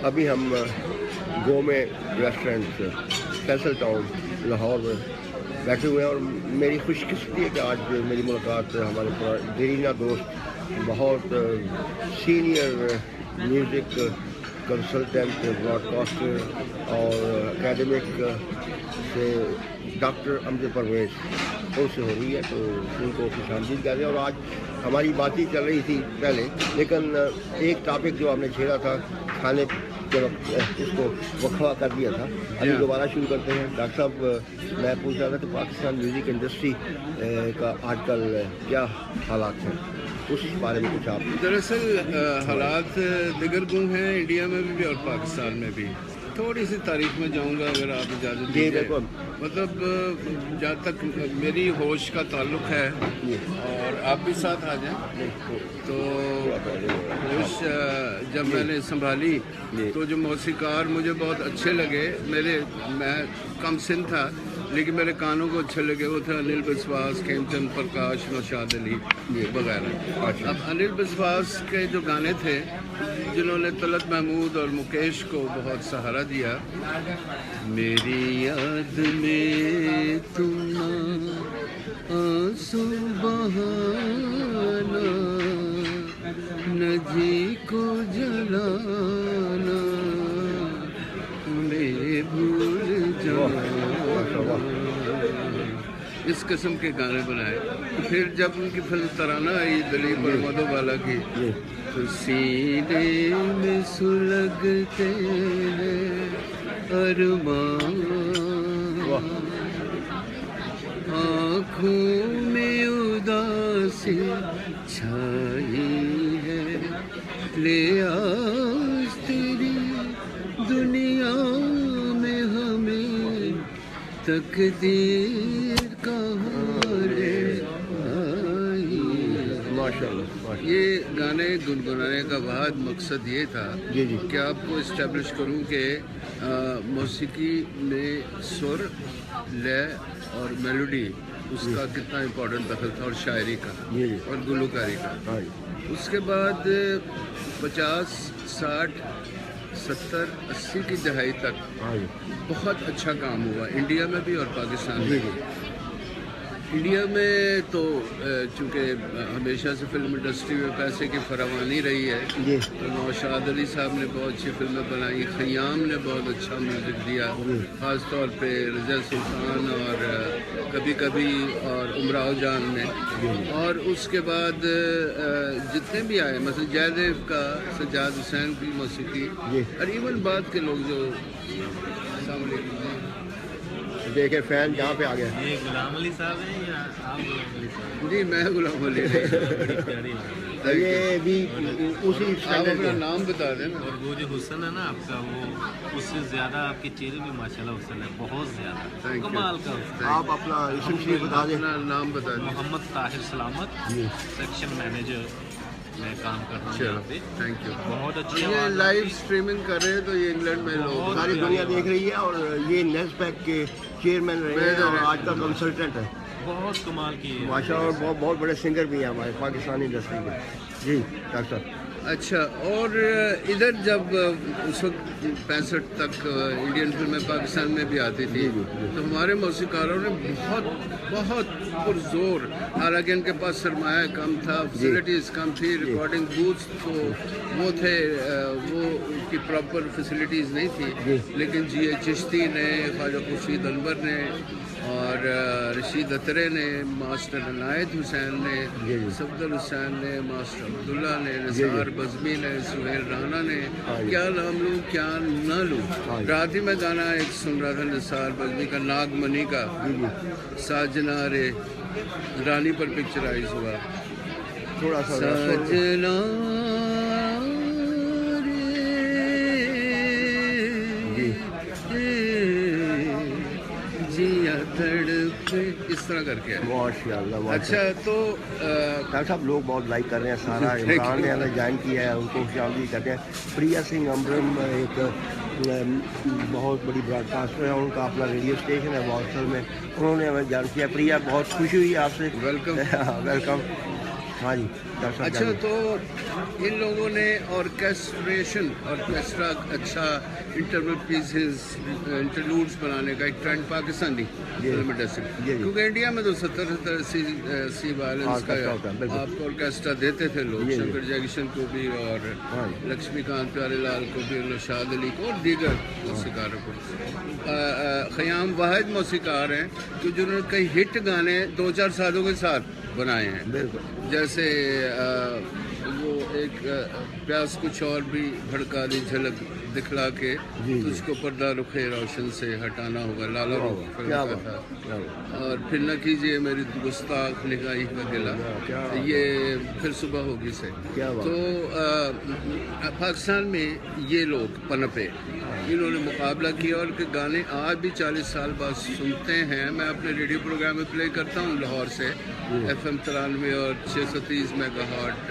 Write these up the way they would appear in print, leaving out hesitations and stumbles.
ابھی ہم گو میں ریسٹورینٹ فیصل ٹاؤن لاہور میں بیٹھے ہوئے ہیں، اور میری خوش قسمتی ہے کہ آج میری ملاقات ہمارے دیرینہ دوست، بہت senior music consultant, broadcaster اور اکیڈمک سے ڈاکٹر امجد پرویز ان سے ہو رہی ہے، تو ان کو خوش آمدید کہتے ہیں۔ اور آج ہماری بات ہی چل رہی تھی پہلے، لیکن ایک ٹاپک جو ہم نے چھیڑا تھا کھانے کے وقت اس کو وقفہ کر دیا تھا، ابھی دوبارہ شروع کرتے ہیں۔ ڈاکٹر صاحب، میں پوچھ رہا تھا کہ پاکستان میوزک انڈسٹری کا آج کل کیا حالات ہیں، اس بارے میں کچھ آپ؟ دراصل حالات دیگر گوں ہیں انڈیا میں بھی اور پاکستان میں بھی۔ تھوڑی سی تاریخ میں جاؤں گا اگر آپ اجازت دیجیے۔ مطلب جہاں تک میری ہوش کا تعلق ہے، اور آپ بھی ساتھ آ جائیں، تو ہوش جب میں نے سنبھالی تو جو موسیقار مجھے بہت اچھے لگے، میں کم سن تھا لیکن میرے کانوں کو اچھے لگے، وہ تھے انل بسواس، کھیم چند پرکاش، نوشاد علی وغیرہ۔ اب انل بسواس کے جو گانے تھے جنہوں نے طلعت محمود اور مکیش کو بہت سہارا دیا، میری یاد میں تم آنسو بہانا، نجی کو جلانا، میں بھول جانا، اس قسم کے گانے بنائے۔ پھر جب ان کی فلم ترانہ آئی دلیپ اور مدھو بالا کی، تو سینے میں سلگتے ہیں ارمان، آنکھوں میں اداسی چھائی ہے، لے آج تیری دنیا میں ہمیں تقدیر کہاں لے آئی۔ یہ گانے گنگنانے کا بعد مقصد یہ تھا کہ آپ کو اسٹیبلش کروں کہ موسیقی میں سر، لے اور میلوڈی اس کا کتنا امپورٹنٹ دخل تھا، اور شاعری کا اور گلوکاری کا۔ اس کے بعد 50، 60، 70، 80 کی دہائی تک بہت اچھا کام ہوا انڈیا میں بھی اور پاکستان میں بھی۔ انڈیا میں تو چونکہ ہمیشہ سے فلم انڈسٹری میں پیسے کی فراوانی رہی ہے، تو نوشاد علی صاحب نے بہت اچھی فلمیں بنائی، خیام نے بہت اچھا میوزک دیا، خاص طور پہ رضا سلطان اور کبھی کبھی اور امراؤ جان نے۔ اور اس کے بعد جتنے بھی آئے، مثلا جے دیو کا، سجاد حسین کی موسیقی، اور ایون بعد کے لوگ جو السلام علیکم دیکھیں فین جہاں پہ آ گیا۔ یہ غلام علی صاحب ہیں یا آپ غلام علی صاحب؟ جی میں غلام علی، یہ بھی اسی آپ اپنا نام بتا دیں نا۔ اور وہ جو حسن ہے نا آپ کا، وہ اس سے زیادہ آپ کے چہرے میں ماشاءاللہ حسن ہے، بہت زیادہ کمال کا حسن۔ آپ اپنا اسم شریف بتا دیں۔ اپنا نام بتا دیں۔ محمد طاہر سلامت، سیکشن مینیجر میں کام کرتا ہوں یہاں پہ۔ Thank you. بہت اچھی یہ آواز ہے۔ لائیو اسٹریمنگ کر رہے ہیں تو یہ انگلینڈ میں لوگ ساری دنیا دیکھ رہی ہے، اور یہ نیسپیک کے چیئرمین رہے ہیں اور آج کا کنسلٹنٹ ہے، بہت کمال کی ہے ماشاء اللہ، اور بہت بڑے سنگر بھی ہیں ہمارے پاکستانی انڈسٹری میں۔ جی ڈاکٹر صاحب۔ اچھا، اور ادھر جب اس وقت 65 تک انڈین فلمیں پاکستان میں بھی آتی تھی، تو ہمارے موسیقاروں نے بہت پرزور، حالانکہ ان کے پاس سرمایہ کم تھا، فیسلٹیز کم تھی، ریکارڈنگ بوتھس تو وہ تھے، وہ ان کی پراپر فیسلٹیز نہیں تھی، لیکن جی اے چشتی نے، خواجہ خورشید انور نے، اور رشید اترے نے، ماسٹر عنایت حسین نے، صفدر حسین نے، ماسٹر عبداللہ نے، نثار بزمی نے، سہیل رانا نے، کیا نام لوں کیا نہ لوں۔ رات ہی میں گانا ایک سن رہا تھا نثار بزمی کا، ناگ منی کا، ساجنا رے، رانی پر پکچرائز ہوا، تھوڑا سا ساجنا اس طرح کر کے ماشاء اللہ۔ اچھا، تو ڈاکٹر صاحب لوگ بہت لائک کر رہے ہیں، سارا عمران نے ہمیں جوائن کیا ہے، ان کو خوش آمدید کرتے ہیں۔ پریا سنگھ امبرم ایک بہت بڑی براڈ کاسٹر ہے، ان کا اپنا ریڈیو اسٹیشن ہے واٹسل میں، انہوں نے ہمیں جوائن کیا۔ پریا بہت خوشی ہوئی آپ سے، ویلکم۔ ویلکم۔ हाँ जी डॉक्टर साहब अच्छा, जानिए। तो इन लोगों ने ऑर्केस्ट्रा अच्छा इंटरवल पीसेस इंटरलूड्स बनाने का एक ट्रेंड पाकिस्तानी फिल्म इंडस्ट्री, जी। क्योंकि इंडिया में तो 70-80 वायलेंस का ऑर्केस्ट्रा होता है, बिल्कुल। आपको ऑर्केस्ट्रा देते थे लोग, जी। शंकर जयकिशन को भी और हाँ जी। लक्ष्मीकांत प्यारेलाल को भी, नौशाद अली को और दीगर मौसीकारों को। ख़याम वाहिद मौसीकार हैं कि जिन्होंने कई हिट गाने 2-4 सालों के साथ बनाए हैं, बिल्कुल जैसे वो एक प्यास कुछ और भी भड़का दी झलक दिखला के जी। तुझको पर्दा रुखे रोशन से हटाना होगा, लाला रुख फिल्म क्या का बात, था। क्या बात। और फिर न कीजिए मेरी गुस्ताख निगाही का गिला, क्या ये फिर सुबह होगी से। क्या बात। तो पाकिस्तान में ये लोग पनपे, इन्होंने मुकाबला किया और के गाने आज भी 40 साल बाद सुनते हैं। मैं अपने रेडियो प्रोग्राम में प्ले करता हूँ लाहौर से FM 93 और 630 मेगाहर्ट्ज़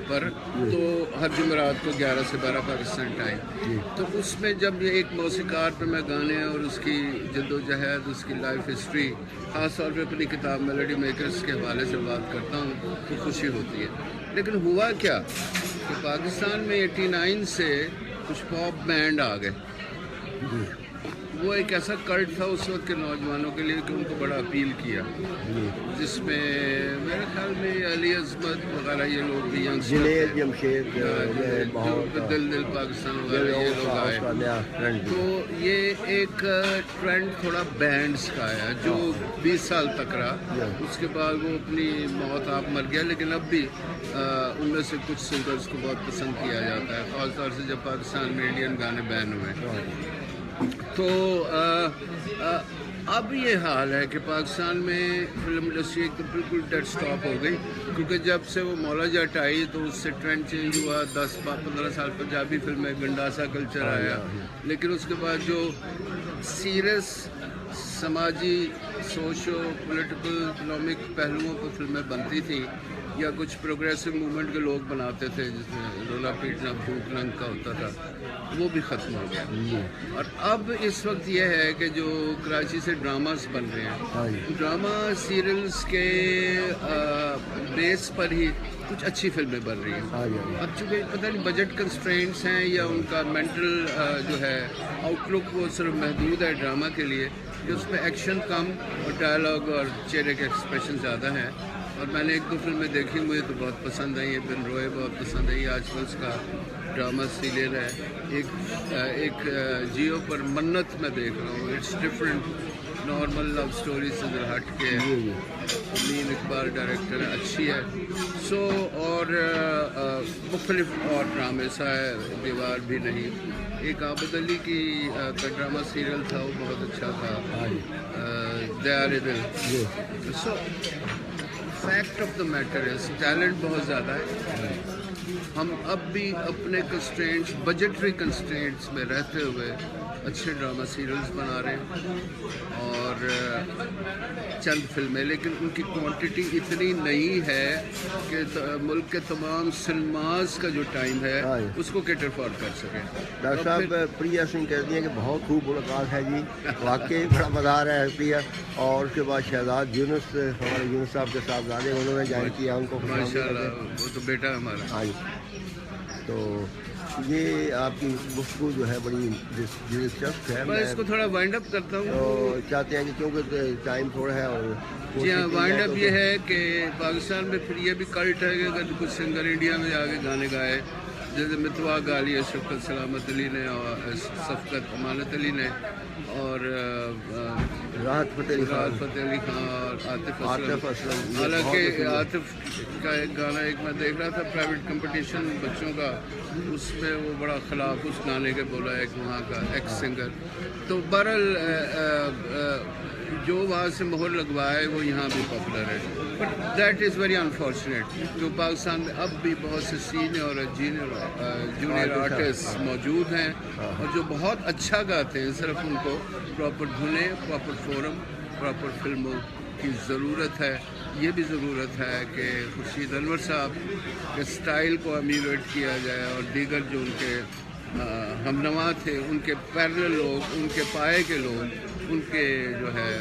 पर, तो हर जुमेरात को 11 से 12 पाकिस्तान टाइम। तो उसमें जब ये एक मौसीकार पे मैं गाने और उसकी जद्दोजहद, उसकी लाइफ हिस्ट्री, ख़ास तौर पे अपनी किताब मेलोडी मेकर्स के हवाले से बात करता हूँ तो खुशी होती है। लेकिन हुआ क्या कि पाकिस्तान में 89 से कुछ पॉप बैंड आ गए। वो एक ऐसा कल्ट था उस वक्त के नौजवानों के लिए कि उनको बड़ा अपील किया, जिसमें मेरे ख्याल में अली अज़मत वगैरह ये लोग भी जुनैद जमशेद दिल पाकिस्तान वगैरह ये लोग आए। तो ये एक ट्रेंड थोड़ा बैंड्स का आया जो 20 साल तक रहा। उसके बाद वो अपनी मौत आप मर गया, लेकिन अब भी उनमें से कुछ सिंगर्स को बहुत पसंद किया जाता है, ख़ासतौर से जब पाकिस्तान में इंडियन गाने बैन हुए। तो अब ये हाल है कि पाकिस्तान में फिल्म इंडस्ट्री एक तो बिल्कुल डेड स्टॉप हो गई, क्योंकि जब से वो मौला जट आई तो उससे ट्रेंड चेंज हुआ। 10-15 साल पंजाबी फिल्में, गंडासा कल्चर आया, लेकिन उसके बाद जो सीरियस समाजी, सोशो पॉलिटिकल, इकोनॉमिक पहलुओं पर फिल्में बनती थी या कुछ प्रोग्रेसिव मूवमेंट के लोग बनाते थे जिसमें रोला पीटना भूख नंग का होता था, वो भी ख़त्म हो गया। और अब इस वक्त ये है कि जो कराची से ड्रामास बन रहे हैं, ड्रामा सीरियल्स के बेस पर ही कुछ अच्छी फिल्में बन रही हैं। अब चूँकि पता नहीं बजट कंस्ट्रेंट्स हैं या उनका मेंटल जो है आउटलुक वो सिर्फ महदूद है ड्रामा के लिए, कि उसमें एक्शन कम और डायलॉग और चेहरे के एक्सप्रेशन ज़्यादा हैं। और मैंने 1-2 फिल्में देखी, मुझे तो बहुत पसंद आई है। बिन रोए बहुत पसंद आई। आजकल उसका ड्रामा सीरियल है एक जियो पर मन्नत मैं देख रहा हूँ। It's different, normal love story से जरा हट के है। अमीन इकबाल डायरेक्टर है, अच्छी है। सो और मुख्तलिफ और ड्रामे सा है, दीवार भी नहीं। एक आबद अली की का ड्रामा सीरियल था, वो बहुत अच्छा था, दयार दिल। सो fact of the matter is talent बहुत ज़्यादा है। हम अब भी अपने कंस्ट्रेंट्स, बजटरी कंस्ट्रेंट्स में रहते हुए अच्छे ड्रामा सीरियल्स बना रहे हैं और चंद फिल्में, लेकिन उनकी क्वांटिटी इतनी नहीं है कि मुल्क के तमाम सिनेमाज का जो टाइम है उसको कैटर फॉर कर सकें। डॉक्टर साहब प्रिया सिंह कहती हैं कि बहुत खूब मुलाकात है जी, वाकई बड़ा मज़ा आ रहा है प्रिया। और उसके बाद शहजाद यूनुस, हमारे यूनुस साहब के साहबजादे, उन्होंने ज्वाइन किया, उनको माशाल्लाह, वो तो बेटा हमारा। हाँ जी, तो ये आपकी गुफ्तगू जो है बड़ी दिलचस्प है। मैं इसको थोड़ा वाइंड अप करता हूँ। तो चाहते हैं कि क्योंकि टाइम थोड़ा है और जी हाँ, वाइंड अप ये है कि पाकिस्तान में फिर ये भी कल्ट है कि अगर कुछ सिंगर इंडिया में आगे गाने गाए, जैसे मितवा गा लिया शफ़क़त सलामत अली ने और शफ़क़त अमानत अली ने और राहत फ़तेह अली खान और आतिफ असलम। हालांकि आतिफ का एक गाना एक मैं देख रहा था प्राइवेट कंपटीशन बच्चों का, उसमें वो बड़ा खिलाफ उस गाने के बोला एक वहाँ का एक्स सिंगर। तो बहरहाल जो वहाँ से मोहर लगवाए वो यहाँ भी पॉपुलर है, but that is very unfortunate. जो पाकिस्तान में अब भी बहुत से सीनियर और जूनियर आर्टिस्ट मौजूद हैं और जो बहुत अच्छा गाते हैं, सिर्फ उनको प्रॉपर धुनें, प्रॉपर फोरम, प्रॉपर फिल्मों की ज़रूरत है। ये भी ज़रूरत है कि खुर्शीद अनवर साहब के स्टाइल को अमीरेट किया जाए और दीगर जो उनके हमनवा थे, उनके पैरेलल लोग, उनके पाए के लोग, उनके जो है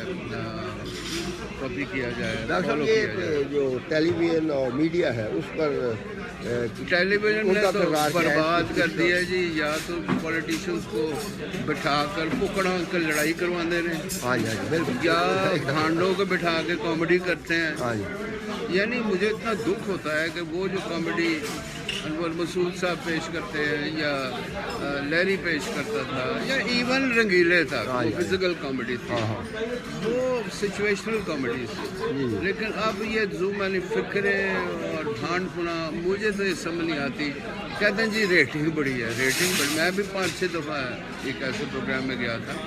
कॉपी किया जाए, डॉक्टर फॉलो साहब किया जाए। ये जो टेलीविजन और मीडिया है उस पर टेलीविजन ने उनका तो किरदार क्या है? बर्बाद कर दिया जी, या तो पॉलिटिशियंस को बिठा कर पुकड़ा कर लड़ाई करवाते हैं, हाँ जी हाँ जी बिल्कुल या भांडों को बिठा के कॉमेडी करते हैं। हाँ जी यानी मुझे इतना दुख होता है कि वो जो कॉमेडी अनवर मसूद साहब पेश करते हैं, या लहरी पेश करता था, या इवन रंगीले था, हाँ वो जी। फिजिकल कॉमेडी थी, हाँ हाँ वो सिचुएशनल कॉमेडी थी। जी। लेकिन अब ये ज़ूम वाली फिक्रे और भांड पुना मुझे तो ये समझ नहीं आती। कहते हैं जी रेटिंग बड़ी है, रेटिंग बड़ी, मैं भी 5-6 दफ़ा एक ऐसे प्रोग्राम में गया था।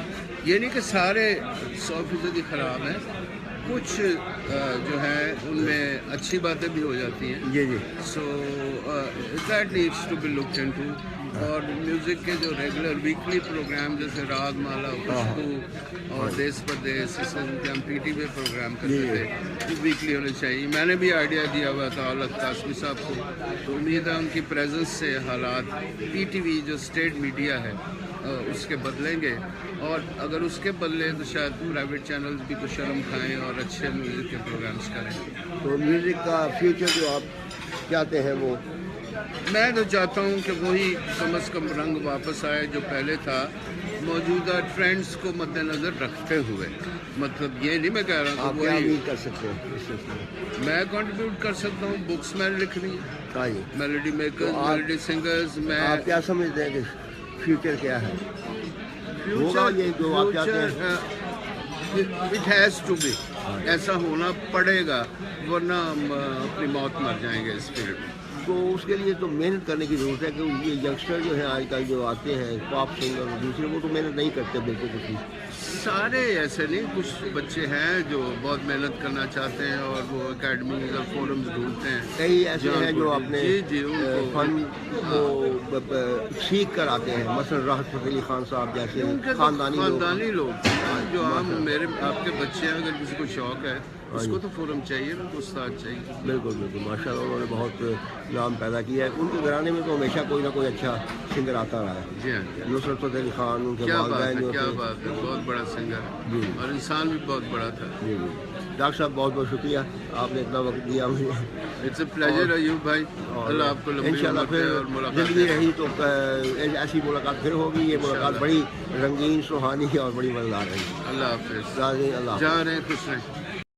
ये नहीं कि सारे 100% ही ख़राब हैं, कुछ जो है उनमें अच्छी बातें भी हो जाती हैं। जी जी so that needs to be looked into. और म्यूज़िक के जो रेगुलर वीकली प्रोग्राम जैसे राग माला, खुशबू और देश परदेश, इस वक्त हम PTV पे प्रोग्राम करते थे, वो वीकली होने चाहिए। मैंने भी आइडिया दिया हुआ था औलख कासमी साहब को, तो उम्मीद है उनकी प्रेजेंस से हालात PTV जो स्टेट मीडिया है उसके बदलेंगे, और अगर उसके बदले तो शायद प्राइवेट चैनल्स भी कुछ शर्म खाएं और अच्छे म्यूज़िक के प्रोग्राम्स करें। तो म्यूज़िक का फ्यूचर जो आप चाहते हैं वो मैं तो चाहता हूँ कि वही कम से कम रंग वापस आए जो पहले था, मौजूदा ट्रेंड्स को मद्देनज़र रखते हुए। मतलब ये नहीं मैं कह रहा आप हूँ कि क्या वही उम्मीद कर सकते हैं इस सिलसिले में? मैं कंट्रीब्यूट कर सकता हूँ, बुक्स मैंने लिखनी है, हाँ जी मेलोडी मेकर्स, तो आप- मेलोडी सिंगर्स। मैं आप क्या समझते हैं कि फ्यूचर क्या है? होगा ये जो आप चाहते हैं? इट हैज़ टू बी, ऐसा होना पड़ेगा, वरना हम अपनी मौत मर जाएंगे इस फील्ड में। तो उसके लिए तो मेहनत करने की ज़रूरत है कि ये यंगस्टर जो है आजकल जो आते हैं पॉप सिंगर और दूसरे, वो तो मेहनत नहीं करते बिल्कुल कुछ भी। सारे ऐसे नहीं, कुछ बच्चे हैं जो बहुत मेहनत करना चाहते हैं और वो एकेडमी और फोरम्स ढूंढते हैं। कई ऐसे हैं जो अपने जी उनको फन को सीख कर आते हैं, मसलन राहत फ़तेह अली खान साहब जैसे उनके तो खानदानी लोग। खानदानी लोग जो हम मेरे आपके बच्चे हैं, अगर किसी को शौक है उसको तो फोरम चाहिए ना, तो उस्ताद चाहिए। बिल्कुल बिल्कुल माशाल्लाह उन्होंने बहुत नाम पैदा किया है। उनके घराने में तो हमेशा कोई ना कोई अच्छा सिंगर आता रहा है। जी हाँ, नुसरत फ़तेह अली खान उनके क्या बात वालिदैन है, जो क्या थे। बात है, बहुत बड़ा सिंगर जी। है और इंसान भी बहुत बड़ा था। जी जी डॉक्टर साहब बहुत बहुत शुक्रिया, आपने इतना वक्त दिया मुझे। इट्स अ प्लेजर अयूब भाई, अल्लाह आपको लंबी इंशाल्लाह उम्र फिर दे और मुलाकात जिंदगी दे। रही तो ऐसी मुलाकात फिर होगी। ये मुलाकात बड़ी रंगीन सुहानी और बड़ी मज़ेदार रही। अल्लाह हाफिज़, अल्लाह जहाँ रहें खुश रहें।